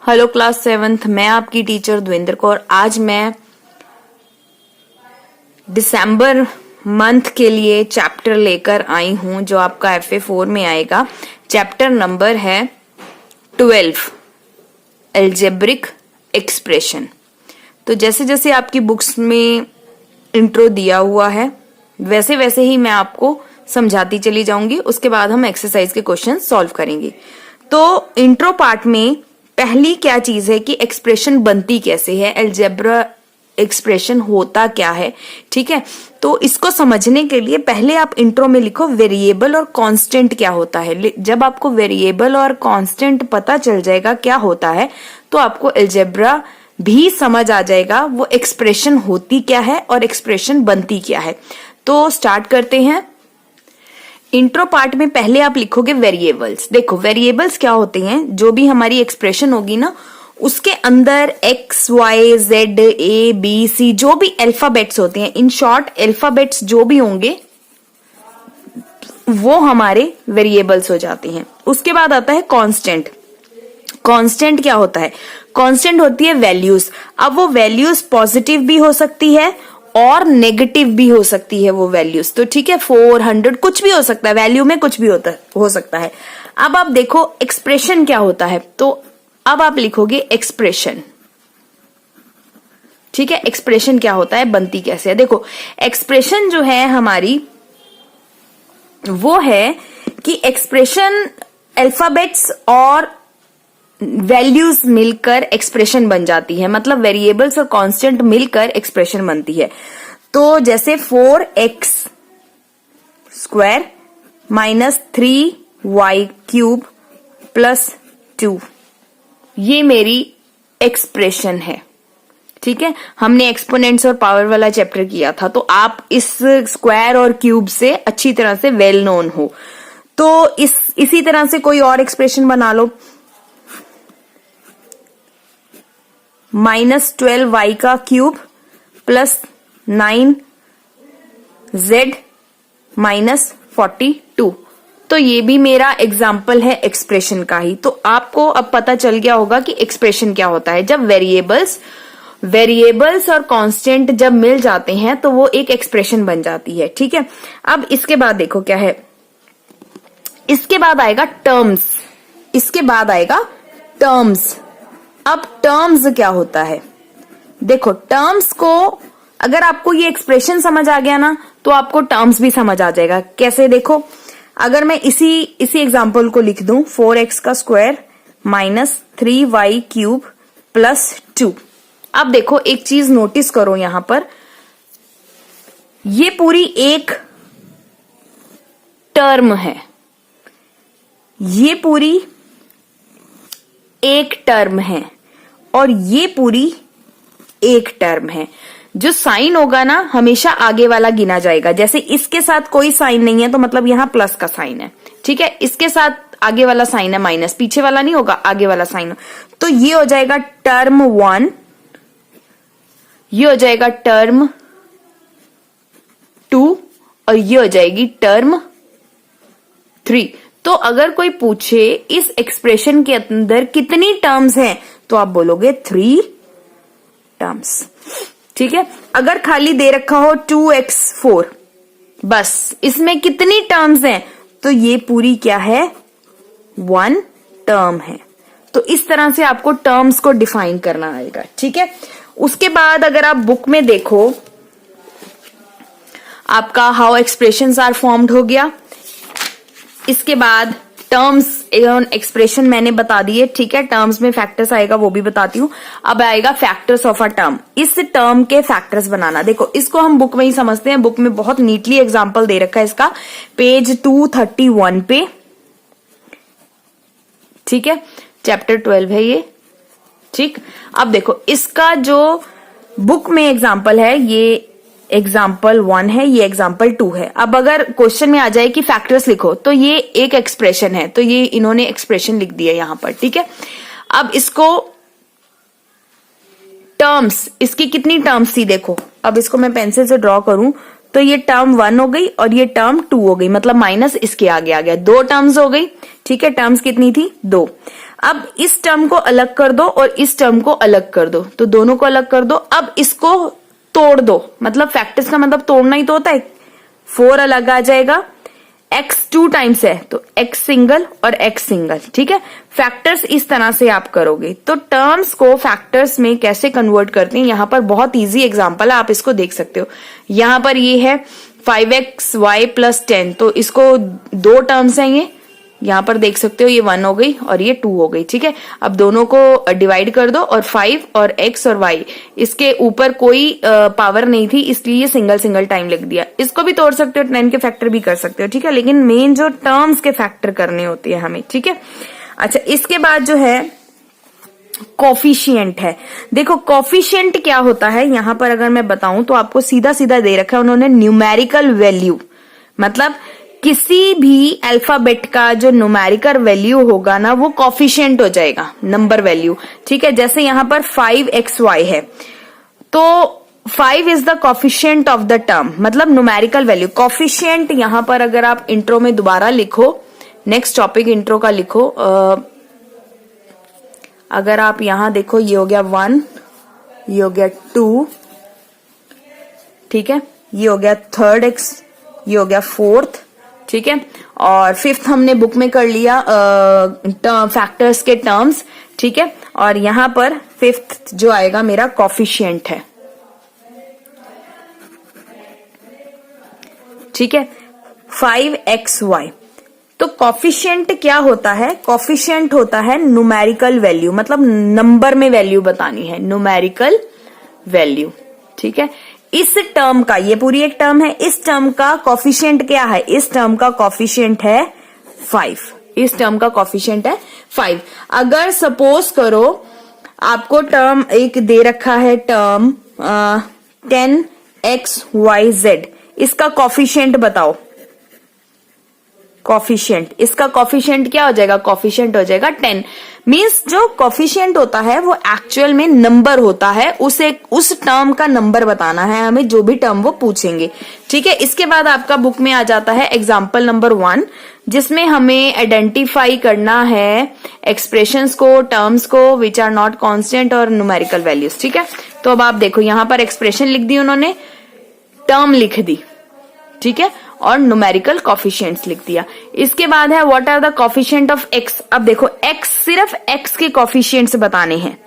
Hello class 7th, मैं आपकी teacher द्विंदर Kaur. आज मैं दिसंबर मंथ के लिए चैप्टर लेकर आई हूं जो आपका FA4 में आएगा। चैप्टर नंबर है 12, एल्जेब्रिक एक्सप्रेशन। तो जैसे जैसे आपकी बुक्स में इंट्रो दिया हुआ है वैसे वैसे ही मैं आपको समझाती चली जाऊंगी। उसके बाद हम एक्सरसाइज के क्वेश्चन सॉल्व करेंगे। तो इंट्रो पार्ट में पहली क्या चीज है कि एक्सप्रेशन बनती कैसे है, अलजेब्रा एक्सप्रेशन होता क्या है। ठीक है, तो इसको समझने के लिए पहले आप इंट्रो में लिखो वेरिएबल और कांस्टेंट क्या होता है। जब आपको वेरिएबल और कांस्टेंट पता चल जाएगा क्या होता है तो आपको अलजेब्रा भी समझ आ जाएगा वो एक्सप्रेशन होती क्या है और एक्सप्रेशन बनती क्या है। तो स्टार्ट करते हैं। इंट्रो पार्ट में पहले आप लिखोगे वेरिएबल्स। देखो वेरिएबल्स क्या होते हैं, जो भी हमारी एक्सप्रेशन होगी ना उसके अंदर x, y, z, a, b, c जो भी अल्फाबेट्स होते हैं, इन शॉर्ट अल्फाबेट्स जो भी होंगे वो हमारे वेरिएबल्स हो जाते हैं। उसके बाद आता है कांस्टेंट। कांस्टेंट क्या होता है? कांस्टेंट होती है वैल्यूज। अब वो वैल्यूज पॉजिटिव भी हो सकती है और नेगेटिव भी हो सकती है वो वैल्यूज। तो ठीक है, 400 कुछ भी हो सकता है, वैल्यू में कुछ भी हो सकता है। अब आप देखो एक्सप्रेशन क्या होता है, तो अब आप लिखोगे एक्सप्रेशन। ठीक है, एक्सप्रेशन क्या होता है, बनती कैसे है। देखो एक्सप्रेशन जो है हमारी वो है कि एक्सप्रेशन अल्फाबेट्स और वैल्यूज मिलकर एक्सप्रेशन बन जाती है, मतलब वेरिएबल्स और कांस्टेंट मिलकर एक्सप्रेशन बनती है। तो जैसे 4x square minus 3y cube plus 2, ये मेरी एक्सप्रेशन है। ठीक है, हमने एक्सपोनेंट्स और पावर वाला चैप्टर किया था, तो आप इस स्क्वायर और क्यूब से अच्छी तरह से वेल नोन हो। तो इसी तरह से कोई और एक्सप्रेशन बना लो। -12y का क्यूब प्लस 9z माइनस 42। तो ये भी मेरा एग्जाम्पल है एक्सप्रेशन का ही। तो आपको अब पता चल गया होगा कि एक्सप्रेशन क्या होता है। जब वेरिएबल्स और कांस्टेंट जब मिल जाते हैं तो वो एक एक्सप्रेशन बन जाती है। ठीक है, अब इसके बाद देखो क्या है, इसके बाद आएगा टर्म्स। इसके बाद आएगा टर्म्स। अब टर्म्स क्या होता है, देखो टर्म्स को अगर आपको ये एक्सप्रेशन समझ आ गया ना तो आपको टर्म्स भी समझ आ जाएगा। कैसे देखो, अगर मैं इसी एग्जांपल को लिख दूं 4x का square minus 3y cube plus 2। अब देखो एक चीज नोटिस करो, यहां पर ये पूरी एक टर्म है, ये पूरी एक टर्म है और ये पूरी एक टर्म है। जो साइन होगा ना हमेशा आगे वाला गिना जाएगा। जैसे इसके साथ कोई साइन नहीं है तो मतलब यहां प्लस का साइन है। ठीक है, इसके साथ आगे वाला साइन है माइनस, पीछे वाला नहीं होगा, आगे वाला साइन। तो ये हो जाएगा टर्म 1, ये हो जाएगा टर्म 2 और ये हो जाएगी टर्म 3। तो अगर कोई पूछे इस एक्सप्रेशन के अंदर कितनी टर्म्स हैं तो आप बोलोगे 3 टर्म्स। ठीक है, अगर खाली दे रखा हो 2x4, बस इसमें कितनी टर्म्स हैं तो ये पूरी क्या है, 1 टर्म है। तो इस तरह से आपको टर्म्स को डिफाइन करना आएगा। ठीक है, उसके बाद अगर आप बुक में देखो आपका हाउ एक्सप्रेशंस आर फॉर्म्ड हो गया। इसके बाद टर्म्स एवं एक्सप्रेशन मैंने बता दिए। ठीक है, टर्म्स में फैक्टर्स आएगा वो भी बताती हूँ। अब आएगा फैक्टर्स ऑफ अ टर्म। इस टर्म के फैक्टर्स बनाना, देखो इसको हम बुक में ही समझते हैं। बुक में बहुत नीटली एग्जांपल दे रखा है इसका, पेज 231 पे। ठीक है, चैप्टर 12 है ये। ठीक, अब देखो इसका जो बुक में एग्जाम्पल है ये एग्जाम्पल 1 है, ये एग्जाम्पल 2 है। अब अगर क्वेश्चन में आ जाए कि फैक्टर्स लिखो तो ये एक एक्सप्रेशन है, तो ये इन्होंने एक्सप्रेशन लिख दिया यहां पर। ठीक है, अब इसको टर्म्स, इसकी कितनी टर्म्स थी देखो। अब इसको मैं पेंसिल से ड्रॉ करूं तो ये टर्म 1 हो गई और ये टर्म 2 हो गई, मतलब माइनस इसके आगे आ गया, 2 टर्म्स हो गई। ठीक है, टर्म्स कितनी थी, 2। अब इस टर्म को अलग कर दो और इस टर्म को अलग कर दो, तो दोनों को अलग कर दो। अब इसको तोड़ दो, मतलब फैक्टर्स का मतलब तोड़ना ही तो होता है। 4 अलग आ जाएगा, x 2 टाइम्स है तो x सिंगल और x सिंगल, ठीक है। फैक्टर्स इस तरह से आप करोगे। तो टर्म्स को फैक्टर्स में कैसे कन्वर्ट करते हैं, यहां पर बहुत इजी एग्जांपल है, आप इसको देख सकते हो। यहां पर ये है 5xy प्लस 10, तो इसको 2 टर्म्स हैं ये, यहां पर देख सकते हो, ये 1 हो गई और ये 2 हो गई, ठीक है। अब दोनों को डिवाइड कर दो और 5 और x और y, इसके ऊपर कोई पावर नहीं थी इसलिए ये सिंगल सिंगल टाइम लिख दिया। इसको भी तोड़ सकते हो, 10 के फैक्टर भी कर सकते हो, ठीक है, लेकिन मेन जो टर्म्स के फैक्टर करने होते हैं हमें, ठीक है। अच्छा, इसके बाद जो है कॉफिशिएंट है। देखो कॉफिशिएंट क्या होता है, यहां पर अगर मैं बताऊं तो आपको सीधा सीधा दे रखा है उन्होंने न्यूमेरिकल वैल्यू, मतलब किसी भी अल्फाबेट का जो न्यूमेरिकल वैल्यू होगा ना वो कॉफिशिएंट हो जाएगा, नंबर वैल्यू, ठीक है। जैसे यहां पर 5xy है तो 5 is the coefficient of the term, मतलब न्यूमेरिकल वैल्यू। कॉफिशिएंट यहां पर अगर आप इंट्रो में दोबारा लिखो, नेक्स्ट टॉपिक इंट्रो का लिखो, अगर आप यहां देखो, ये हो गया 1, ये हो गया 2, ठीक है, ये हो गया 3rd x, ये हो गया 4th, ठीक है, और 5th हमने बुक में कर लिया फैक्टर्स के टर्म्स, ठीक है। और यहां पर 5th जो आएगा मेरा कॉफिशिएंट है, ठीक है, 5xy। तो कॉफिशिएंट क्या होता है, कॉफिशिएंट होता है न्यूमेरिकल वैल्यू, मतलब नंबर में वैल्यू बतानी है, न्यूमेरिकल वैल्यू, ठीक है। इस टर्म का, ये पूरी एक टर्म है, इस टर्म का कॉफिशिएंट क्या है, इस टर्म का कॉफिशिएंट है 5, इस टर्म का कॉफिशिएंट है 5। अगर सपोज करो आपको टर्म एक दे रखा है, टर्म 10xyz, इसका कॉफिशिएंट बताओ, कॉफिशिएंट, इसका कॉफिशिएंट क्या हो जाएगा, कॉफिशिएंट हो जाएगा 10। मींस जो कॉफिशिएंट होता है वो एक्चुअल में नंबर होता है, उस टर्म का नंबर बताना है हमें, जो भी टर्म वो पूछेंगे, ठीक है। इसके बाद आपका बुक में आ जाता है एग्जाम्पल नंबर 1, जिसमें हमें आइडेंटिफाई करना है एक्सप्रेशंस को, टर्म्स को विच आर नॉट कांस्टेंट और न्यूमेरिकल वैल्यूज, ठीक है। तो अब आप देखो यहां पर एक्सप्रेशन लिख दी उन्होंने, टर्म लिख दी, ठीक है, और न्यूमेरिकल कॉफिशिएंट्स लिख दिया। इसके बाद है what are the coefficient of X. अब देखो x, सिर्फ x के कॉफिशिएंट्स बताने हैं,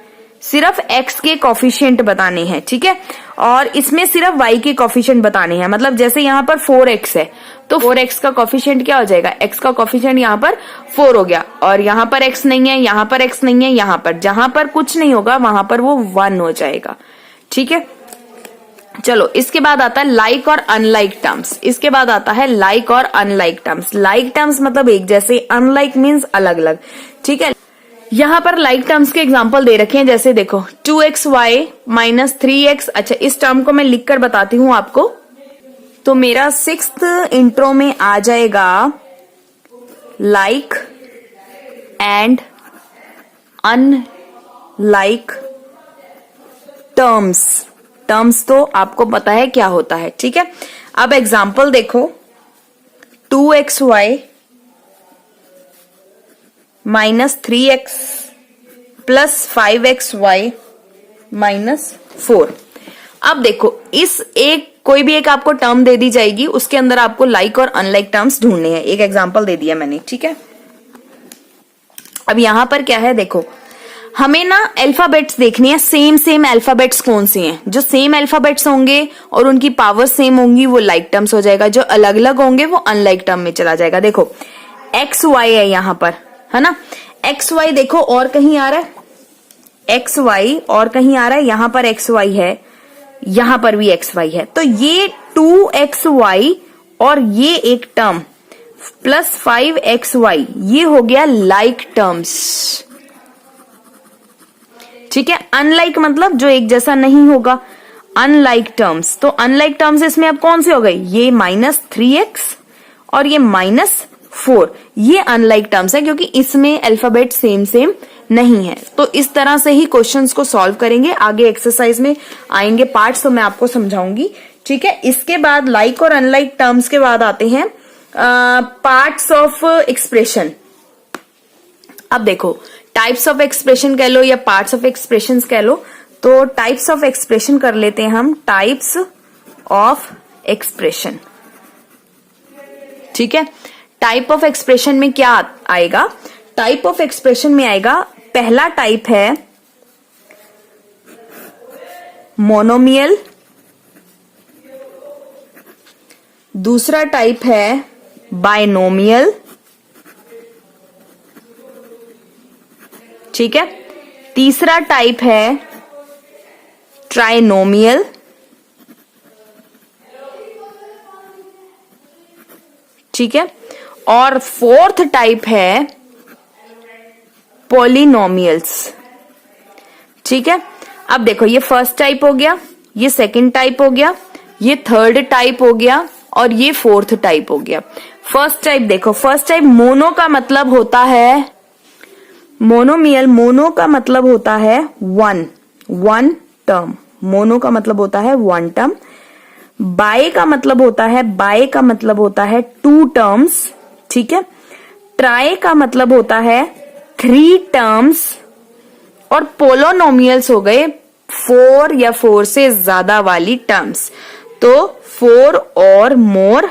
सिर्फ x के कॉफिशिएंट बताने हैं, ठीक है। और इसमें सिर्फ y के कॉफिशिएंट बताने हैं, मतलब जैसे यहाँ पर 4x है तो 4x का कॉफिशिएंट क्या हो जाएगा, x का कॉफिशिएंट यहाँ पर 4 हो गया, और यहाँ पर x नहीं है, यहाँ पर x नहीं है, यहाँ पर जहां पर कुछ नहीं होगा वहां पर वो 1 हो जाएगा, ठीक है। चलो, इसके बाद आता है लाइक और अनलाइक टर्म्स। इसके बाद आता है लाइक और अनलाइक टर्म्स। लाइक टर्म्स मतलब एक जैसे, अनलाइक मीन्स अलग अलग, ठीक है। यहां पर लाइक टर्म्स के एग्जांपल दे रखे हैं, जैसे देखो 2xy माइनस 3x। अच्छा, इस टर्म को मैं लिख कर बताती हूं आपको, तो मेरा 6th इंट्रो में आ जाएगा like and unlike terms. Terms तो आपको पता है क्या होता है, ठीक है। अब एग्जाम्पल देखो, 2xy minus 3x plus 5xy minus 4। अब देखो, इस एक कोई भी एक आपको टर्म दे दी जाएगी, उसके अंदर आपको लाइक और अनलाइक टर्म्स ढूंढने हैं। एक एग्जाम्पल दे दिया मैंने, ठीक है। अब यहां पर क्या है, देखो हमें ना अल्फाबेट्स देखनी है, सेम अल्फाबेट्स कौन से हैं। जो सेम अल्फाबेट्स होंगे और उनकी पावर सेम होंगी वो लाइक टर्म्स हो जाएगा, जो अलग अलग होंगे वो अनलाइक टर्म में चला जाएगा। देखो XY है यहां पर, है ना, XY देखो और कहीं आ रहा है, XY और कहीं आ रहा है, यहां पर XY है, यहां पर भी XY है, तो ये 2xy और ये एक टर्म प्लस 5xy, ये हो गया लाइक टर्म्स, ठीक है। अनलाइक मतलब जो एक जैसा नहीं होगा, अनलाइक टर्म्स। तो अनलाइक टर्म्स इसमें अब कौन सी हो गई, ये माइनस 3x और ये माइनस 4, ये अनलाइक टर्म्स है क्योंकि इसमें अल्फाबेट सेम नहीं है। तो इस तरह से ही क्वेश्चंस को सॉल्व करेंगे। आगे एक्सरसाइज में आएंगे पार्ट्स, तो मैं आपको समझाऊंगी, ठीक है। इसके बाद लाइक और अनलाइक टर्म्स के बाद आते हैं पार्ट्स ऑफ एक्सप्रेशन। अब देखो टाइप्स ऑफ एक्सप्रेशन कह लो या पार्ट्स ऑफ एक्सप्रेशंस कह लो, तो टाइप्स ऑफ एक्सप्रेशन कर लेते हैं हम, टाइप्स ऑफ एक्सप्रेशन। ठीक है, टाइप ऑफ एक्सप्रेशन में क्या आएगा? टाइप ऑफ एक्सप्रेशन में आएगा, पहला टाइप है मोनोमियल, दूसरा टाइप है बायनोमियल, ठीक है, तीसरा टाइप है ट्राइनोमियल, ठीक है, और फोर्थ टाइप है पॉलिनोमियल्स। ठीक है, अब देखो ये फर्स्ट टाइप हो गया, ये सेकंड टाइप हो गया, ये थर्ड टाइप हो गया और ये फोर्थ टाइप हो गया। फर्स्ट टाइप देखो, फर्स्ट टाइप मोनो का मतलब होता है मोनोमियल, मोनो का मतलब होता है वन टर्म, मोनो का मतलब होता है वन टर्म। बाय का मतलब होता है टू टर्म्स, ठीक है। ट्राई का मतलब होता है थ्री टर्म्स, और पोलोनोमियल्स हो गए फोर या फोर से ज्यादा वाली टर्म्स, तो फोर और मोर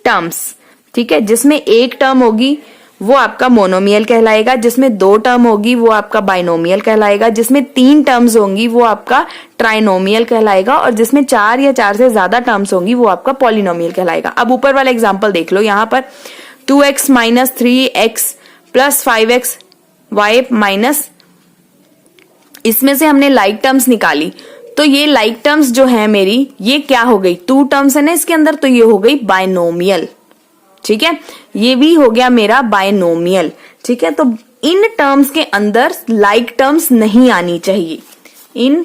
टर्म्स, ठीक है। जिसमें एक टर्म होगी वो आपका मोनोमियल कहलाएगा, जिसमें दो टर्म होगी वो आपका बाइनोमियल कहलाएगा, जिसमें तीन टर्म्स होंगी वो आपका ट्राइनोमियल कहलाएगा, और जिसमें चार या चार से ज्यादा टर्म्स होंगी वो आपका पॉलिनोमियल कहलाएगा। अब ऊपर वाला एग्जांपल देख लो, यहां पर 2x minus 3x plus 5x y minus, इसमें से हमने लाइक टर्म्स निकाली, तो ये लाइक टर्म्स जो है मेरी, ये क्या हो गई, टू टर्म्स है ना इसके अंदर, तो ये हो गई बाइनोमियल। ठीक है, ये भी हो गया मेरा बाइनोमियल। ठीक है, तो इन टर्म्स के अंदर लाइक टर्म्स नहीं आनी चाहिए, इन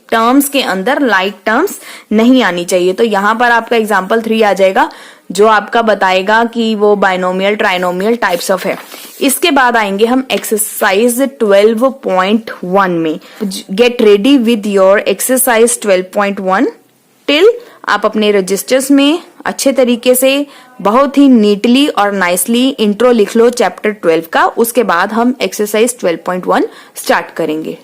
टर्म्स के अंदर लाइक टर्म्स नहीं आनी चाहिए। तो यहां पर आपका एग्जाम्पल 3 आ जाएगा, जो आपका बताएगा कि वो बाइनोमियल ट्राइनोमियल टाइप्स ऑफ है। इसके बाद आएंगे हम एक्सरसाइज 12.1 में। Get ready with your exercise 12.1। Till आप अपने रजिस्टर्स में अच्छे तरीके से बहुत ही नीटली और नाइसली इंट्रो लिख लो चैप्टर 12 का। उसके बाद हम एक्सरसाइज 12.1 स्टार्ट करेंगे।